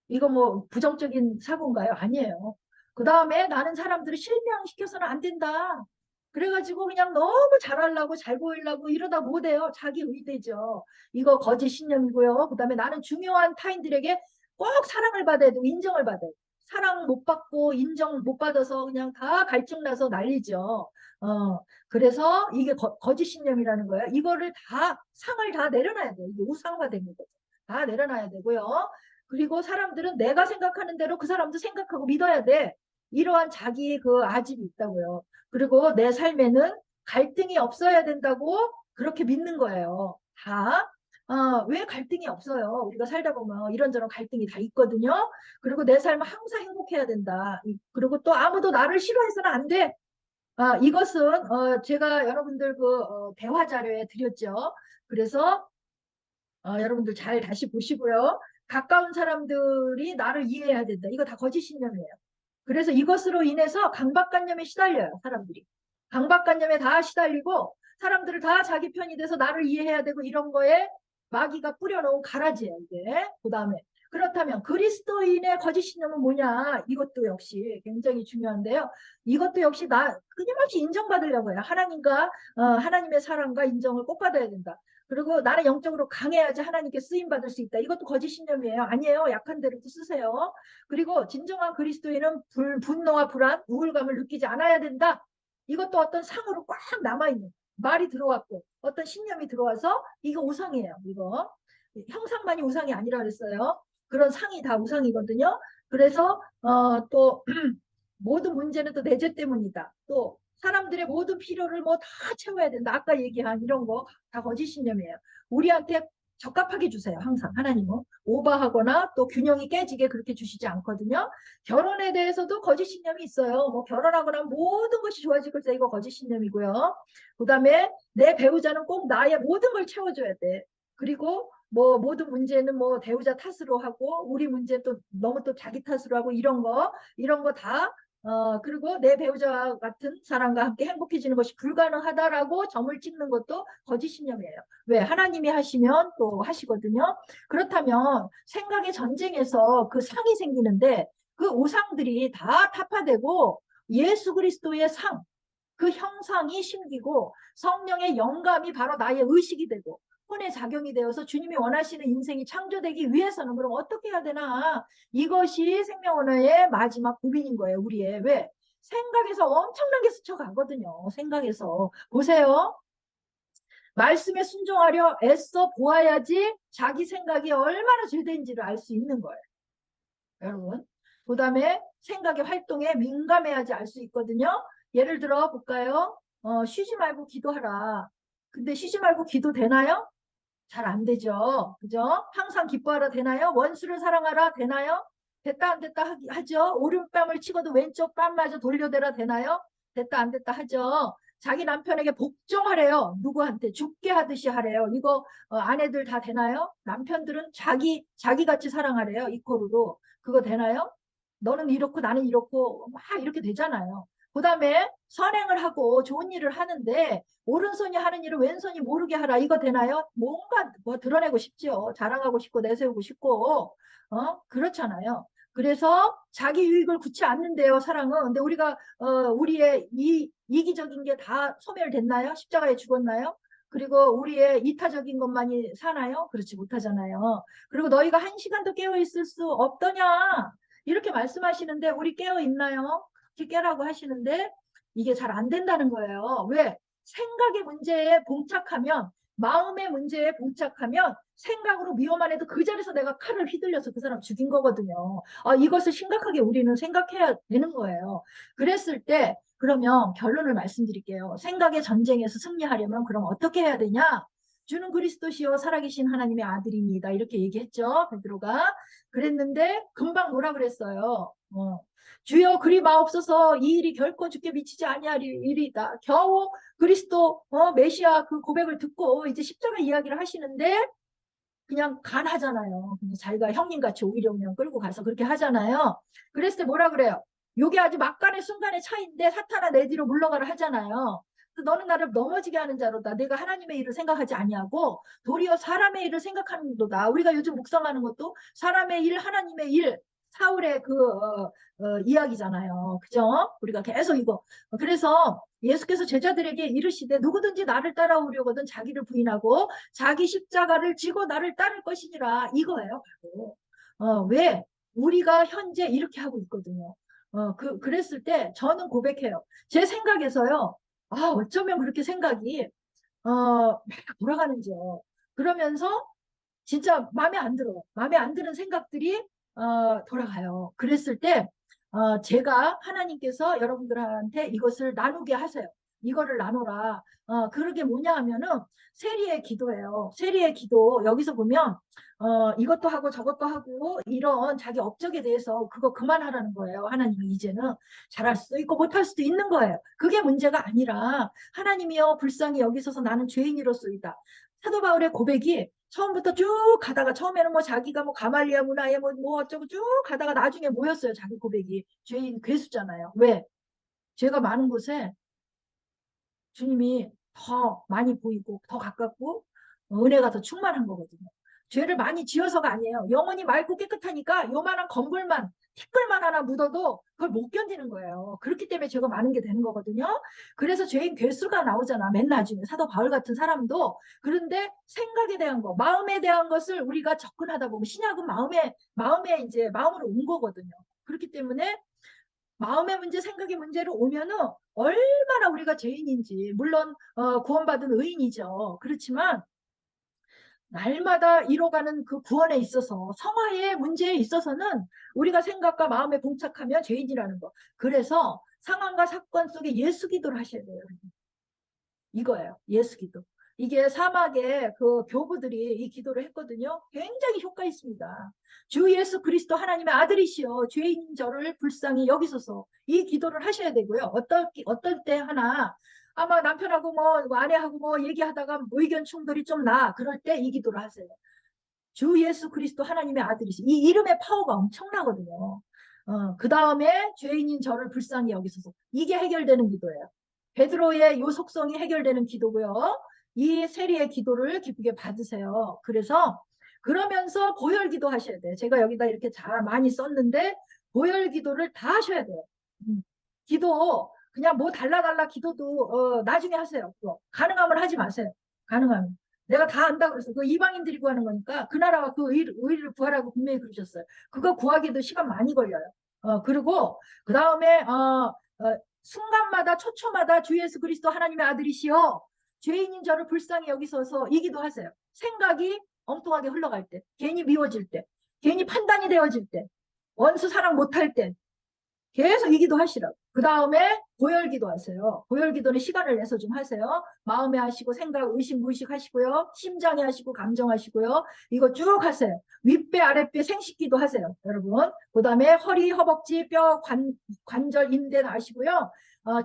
이거 뭐 부정적인 사고인가요? 아니에요. 그 다음에 나는 사람들을 실명시켜서는 안 된다. 그래가지고 그냥 너무 잘하려고 잘 보이려고 이러다 못해요. 자기 의대죠. 이거 거짓 신념이고요. 그 다음에 나는 중요한 타인들에게 꼭 사랑을 받아야 되고 인정을 받아야 돼. 사랑 못 받고 인정 못 받아서 그냥 다 갈증나서 난리죠. 그래서 이게 거짓 신념이라는 거예요. 이거를 다 상을 다 내려놔야 돼요. 이게 우상화된 거죠. 다 내려놔야 되고요. 그리고 사람들은 내가 생각하는 대로 그 사람도 생각하고 믿어야 돼. 이러한 자기 그 아집이 있다고요. 그리고 내 삶에는 갈등이 없어야 된다고 그렇게 믿는 거예요. 다. 왜 갈등이 없어요? 우리가 살다 보면 이런저런 갈등이 다 있거든요. 그리고 내 삶은 항상 행복해야 된다. 그리고 또 아무도 나를 싫어해서는 안 돼. 이것은 제가 여러분들 그 대화 자료에 드렸죠. 그래서 여러분들 잘 다시 보시고요. 가까운 사람들이 나를 이해해야 된다. 이거 다 거짓 신념이에요. 그래서 이것으로 인해서 강박관념에 시달려요, 사람들이. 강박관념에 다 시달리고 사람들을 다 자기 편이 돼서 나를 이해해야 되고 이런 거에 마귀가 뿌려놓은 가라지예요, 이게. 그 다음에 그렇다면 그리스도인의 거짓 신념은 뭐냐? 이것도 역시 굉장히 중요한데요. 이것도 역시 나 끊임없이 인정받으려고 해요. 하나님과 하나님의 사랑과 인정을 꼭 받아야 된다. 그리고 나는 영적으로 강해야지 하나님께 쓰임 받을 수 있다. 이것도 거짓 신념이에요. 아니에요. 약한 대로도 쓰세요. 그리고 진정한 그리스도인은 분노와 불안, 우울감을 느끼지 않아야 된다. 이것도 어떤 상으로 꽉 남아있는 말이 들어왔고 어떤 신념이 들어와서 이거 우상이에요. 이거 형상만이 우상이 아니라 그랬어요. 그런 상이 다 우상이거든요. 그래서 또 모든 문제는 또 내 죄 때문이다. 또 사람들의 모든 필요를 뭐 다 채워야 된다. 아까 얘기한 이런 거 다 거짓 신념이에요. 우리한테 적합하게 주세요. 항상 하나님은 오버하거나 또 균형이 깨지게 그렇게 주시지 않거든요. 결혼에 대해서도 거짓 신념이 있어요. 뭐 결혼하거나 모든 것이 좋아질 것이다. 이거 거짓 신념이고요. 그다음에 내 배우자는 꼭 나의 모든 걸 채워줘야 돼. 그리고 뭐 모든 문제는 뭐 배우자 탓으로 하고 우리 문제 또 너무 또 자기 탓으로 하고 이런 거 다 그리고 내 배우자와 같은 사람과 함께 행복해지는 것이 불가능하다라고 점을 찍는 것도 거짓 신념이에요. 왜? 하나님이 하시면 또 하시거든요. 그렇다면 생각의 전쟁에서 그 상이 생기는데 그 우상들이 다 타파되고 예수 그리스도의 상, 그 형상이 심기고 성령의 영감이 바로 나의 의식이 되고 혼의 작용이 되어서 주님이 원하시는 인생이 창조되기 위해서는 그럼 어떻게 해야 되나? 이것이 생명 언어의 마지막 고민인 거예요, 우리의. 왜? 생각에서 엄청나게 스쳐가거든요. 생각에서. 보세요. 말씀에 순종하려 애써 보아야지 자기 생각이 얼마나 죄된지를 알 수 있는 거예요. 여러분. 그 다음에 생각의 활동에 민감해야지 알 수 있거든요. 예를 들어 볼까요? 쉬지 말고 기도하라. 근데 쉬지 말고 기도 되나요? 잘 안 되죠. 그죠? 항상 기뻐하라 되나요? 원수를 사랑하라 되나요? 됐다 안 됐다 하죠. 오른뺨을 치고도 왼쪽 뺨마저 돌려대라 되나요? 됐다 안 됐다 하죠. 자기 남편에게 복종하래요. 누구한테? 죽게 하듯이 하래요. 이거 아내들 다 되나요? 남편들은 자기같이 사랑하래요. 이코르로. 그거 되나요? 너는 이렇고 나는 이렇고 막 이렇게 되잖아요. 그 다음에 선행을 하고 좋은 일을 하는데 오른손이 하는 일을 왼손이 모르게 하라. 이거 되나요? 뭔가 뭐 드러내고 싶지요. 자랑하고 싶고 내세우고 싶고 그렇잖아요. 그래서 자기 유익을 굳지 않는데요, 사랑은. 근데 우리가 우리의 이기적인 게 다 소멸됐나요? 십자가에 죽었나요? 그리고 우리의 이타적인 것만이 사나요? 그렇지 못하잖아요. 그리고 너희가 한 시간도 깨어 있을 수 없더냐? 이렇게 말씀하시는데 우리 깨어 있나요? 그렇게 깨라고 하시는데 이게 잘 안 된다는 거예요. 왜? 생각의 문제에 봉착하면 마음의 문제에 봉착하면 생각으로 미워만 해도 그 자리에서 내가 칼을 휘둘려서 그 사람 죽인 거거든요. 이것을 심각하게 우리는 생각해야 되는 거예요. 그랬을 때 그러면 결론을 말씀드릴게요. 생각의 전쟁에서 승리하려면 그럼 어떻게 해야 되냐? 주는 그리스도시요 살아계신 하나님의 아들입니다. 이렇게 얘기했죠. 베드로가. 그랬는데 금방 뭐라 그랬어요. 주여 그리 마옵소서 이 일이 결코 주께 미치지 아니할 일이다. 겨우 그리스도 메시아 그 고백을 듣고 이제 십자가 이야기를 하시는데 그냥 간하잖아요. 그냥 자기가 형님같이 오히려 그냥 끌고 가서 그렇게 하잖아요. 그랬을 때 뭐라 그래요? 요게 아주 막간의 순간의 차이인데 사탄아 내 뒤로 물러가라 하잖아요. 너는 나를 넘어지게 하는 자로다. 내가 하나님의 일을 생각하지 아니하고 도리어 사람의 일을 생각하는 도다. 우리가 요즘 묵상하는 것도 사람의 일, 하나님의 일, 사울의 이야기잖아요. 그죠? 우리가 계속 이거. 그래서 예수께서 제자들에게 이르시되 누구든지 나를 따라오려거든 자기를 부인하고 자기 십자가를 지고 나를 따를 것이니라 이거예요. 바로. 왜? 우리가 현재 이렇게 하고 있거든요. 그랬을 때 저는 고백해요. 제 생각에서요. 어쩌면 그렇게 생각이 막 돌아가는지요. 그러면서 진짜 마음에 안 들어. 마음에 안 드는 생각들이 돌아가요. 그랬을 때 제가 하나님께서 여러분들한테 이것을 나누게 하세요. 이거를 나눠라. 그러게 뭐냐 하면은 세리의 기도예요. 세리의 기도 여기서 보면 이것도 하고 저것도 하고 이런 자기 업적에 대해서 그거 그만하라는 거예요. 하나님이 이제는 잘할 수도 있고 못할 수도 있는 거예요. 그게 문제가 아니라 하나님이여 불쌍히 여기 서서 나는 죄인이로소이다. 사도 바울의 고백이 처음부터 쭉 가다가 처음에는 뭐 자기가 뭐 가말리아 문화에 뭐 어쩌고 쭉 가다가 나중에 모였어요. 자기 고백이. 죄인 괴수잖아요. 왜? 죄가 많은 곳에 주님이 더 많이 보이고 더 가깝고 은혜가 더 충만한 거거든요. 죄를 많이 지어서가 아니에요. 영혼이 맑고 깨끗하니까 요만한 건물만 티끌만 하나 묻어도 그걸 못 견디는 거예요. 그렇기 때문에 죄가 많은 게 되는 거거든요. 그래서 죄인 괴수가 나오잖아. 맨 나중에 사도 바울 같은 사람도. 그런데 생각에 대한 거, 마음에 대한 것을 우리가 접근하다 보면 신약은 마음에 이제 마음으로 온 거거든요. 그렇기 때문에 마음의 문제, 생각의 문제로 오면은 얼마나 우리가 죄인인지 물론 구원받은 의인이죠. 그렇지만 날마다 이뤄가는 그 구원에 있어서 성화의 문제에 있어서는 우리가 생각과 마음에 봉착하면 죄인이라는 거. 그래서 상황과 사건 속에 예수 기도를 하셔야 돼요. 이거예요. 예수 기도. 이게 사막에 그 교부들이 이 기도를 했거든요. 굉장히 효과 있습니다. 주 예수 그리스도 하나님의 아들이시여 죄인인 저를 불쌍히 여기소서 이 기도를 하셔야 되고요. 어떨 때 하나 아마 남편하고 뭐 아내하고 뭐 얘기하다가 의견 충돌이 좀 나. 그럴 때 이 기도를 하세요. 주 예수 그리스도 하나님의 아들이시. 이 이름의 파워가 엄청나거든요. 그 다음에 죄인인 저를 불쌍히 여기소서. 이게 해결되는 기도예요. 베드로의 요 속성이 해결되는 기도고요. 이 세리의 기도를 기쁘게 받으세요. 그래서 그러면서 보혈 기도 하셔야 돼요. 제가 여기다 이렇게 잘 많이 썼는데 보혈 기도를 다 하셔야 돼요. 기도 그냥 뭐 달라달라 기도도 나중에 하세요. 그거. 가능하면 하지 마세요. 가능하면. 내가 다 안다 그래서 그 이방인들이 구하는 거니까 그 나라와 그 의를 구하라고 분명히 그러셨어요. 그거 구하기도 시간 많이 걸려요. 그리고 그 다음에 순간마다 초초마다 주 예수 그리스도 하나님의 아들이시여 죄인인 저를 불쌍히 여기서서 이 기도하세요. 생각이 엉뚱하게 흘러갈 때, 괜히 미워질 때, 괜히 판단이 되어질 때, 원수 사랑 못할 때 계속 이 기도 하시라고. 그 다음에 보혈 기도 하세요. 보혈 기도는 시간을 내서 좀 하세요. 마음에 하시고 생각, 의식, 무의식 하시고요. 심장에 하시고 감정하시고요. 이거 쭉 하세요. 윗배, 아랫배 생식 기도 하세요. 여러분. 그 다음에 허리, 허벅지, 뼈, 관절, 인대 다 하시고요.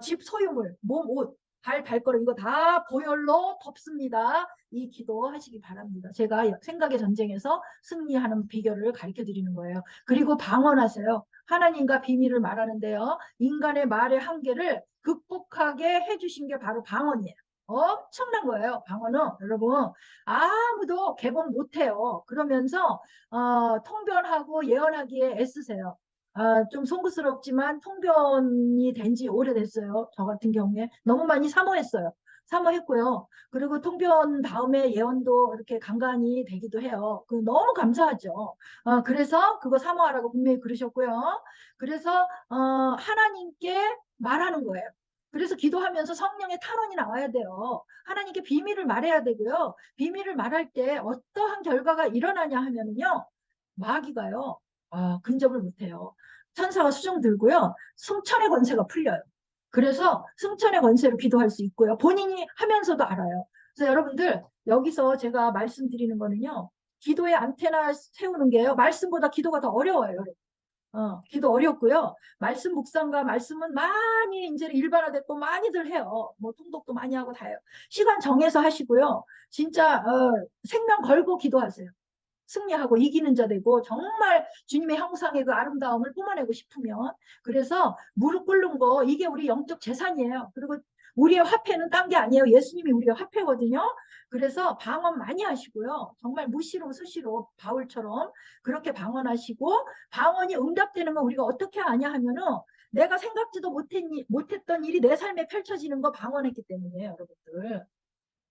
집 소유물, 몸, 옷. 발걸음 이거 다 보혈로 덮습니다. 이 기도 하시기 바랍니다. 제가 생각의 전쟁에서 승리하는 비결을 가르쳐 드리는 거예요. 그리고 방언하세요. 하나님과 비밀을 말하는데요. 인간의 말의 한계를 극복하게 해주신 게 바로 방언이에요. 엄청난 거예요. 방언은 여러분 아무도 개봉 못해요. 그러면서 통변하고 예언하기에 애쓰세요. 좀 송구스럽지만 통변이 된 지 오래됐어요. 저 같은 경우에 너무 많이 사모했어요. 사모했고요. 그리고 통변 다음에 예언도 이렇게 간간히 되기도 해요. 그 너무 감사하죠. 그래서 그거 사모하라고 분명히 그러셨고요. 그래서 하나님께 말하는 거예요. 그래서 기도하면서 성령의 탄원이 나와야 돼요. 하나님께 비밀을 말해야 되고요. 비밀을 말할 때 어떠한 결과가 일어나냐 하면요. 마귀가요. 근접을 못해요. 천사가 수종 들고요. 승천의 권세가 풀려요. 그래서 승천의 권세로 기도할 수 있고요. 본인이 하면서도 알아요. 그래서 여러분들 여기서 제가 말씀드리는 거는요. 기도의 안테나 세우는 게요. 말씀보다 기도가 더 어려워요. 여러분. 기도 어렵고요. 말씀 묵상과 말씀은 많이 이제 일반화됐고 많이들 해요. 뭐 통독도 많이 하고 다 해요. 시간 정해서 하시고요. 진짜 생명 걸고 기도하세요. 승리하고 이기는 자 되고 정말 주님의 형상의 그 아름다움을 뿜어내고 싶으면 그래서 무릎 꿇는 거 이게 우리 영적 재산이에요. 그리고 우리의 화폐는 딴 게 아니에요. 예수님이 우리의 화폐거든요. 그래서 방언 많이 하시고요. 정말 무시로 수시로 바울처럼 그렇게 방언하시고 방언이 응답되는 건 우리가 어떻게 아냐 하면은 내가 생각지도 못했던 일이 내 삶에 펼쳐지는 거 방언했기 때문이에요. 여러분들.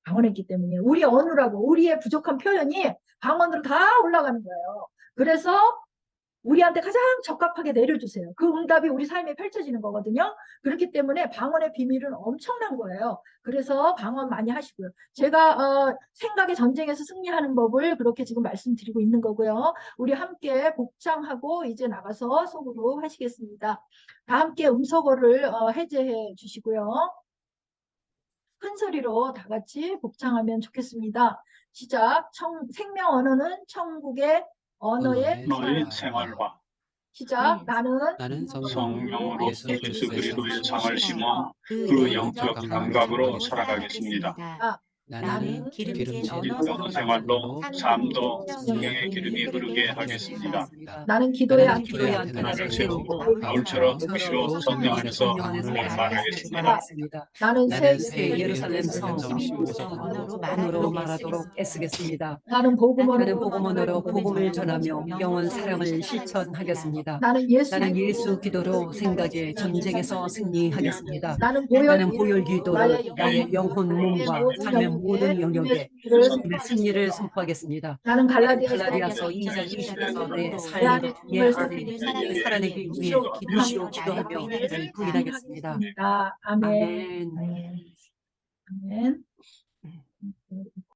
방언했기 때문에 우리의 언어라고 우리의 부족한 표현이 방언으로 다 올라가는 거예요. 그래서 우리한테 가장 적합하게 내려주세요. 그 응답이 우리 삶에 펼쳐지는 거거든요. 그렇기 때문에 방언의 비밀은 엄청난 거예요. 그래서 방언 많이 하시고요. 제가 생각의 전쟁에서 승리하는 법을 그렇게 지금 말씀드리고 있는 거고요. 우리 함께 복창하고 이제 나가서 속으로 하시겠습니다. 다 함께 음소거를 해제해 주시고요. 큰 소리로 다 같이 복창하면 좋겠습니다. 시작. 생명 언어는 천국의 언어의 너의 생활과 시작. 나는 성령으로 예수 예수 그리스도의 상을 심어 그 그 영적 영적 감각으로 살아가겠습니다. 나는 기름진 언어 생활로 삶도 성령의 기름이 흐르게 하겠습니다. 나는 기도의 나는 안테나를 안테나를 세우고 바울처럼 피로 성령 안에서 하나님을 말하겠습니다. 나는 나는 새 새 예루살렘 예루살렘 성 언어로 말하도록 애쓰겠습니다. 나는 나는 복음으로 복음을 전하며 영원 사랑을 실천하겠습니다. 나는 예수 나는 예수 기도로 생각의 전쟁에서 승리하겠습니다. 나는 나는 보혈 기도로 나의 영혼, 몸과 삶의 모든 영역에 주님의 승리를 선포하겠습니다. 나는 갈라디아서 2장 20에서 내 삶이 예 하나님 살아내기 위해 무시로 기도하며 그를 부인하겠습니다. 아멘. 아멘. 아멘. 아멘.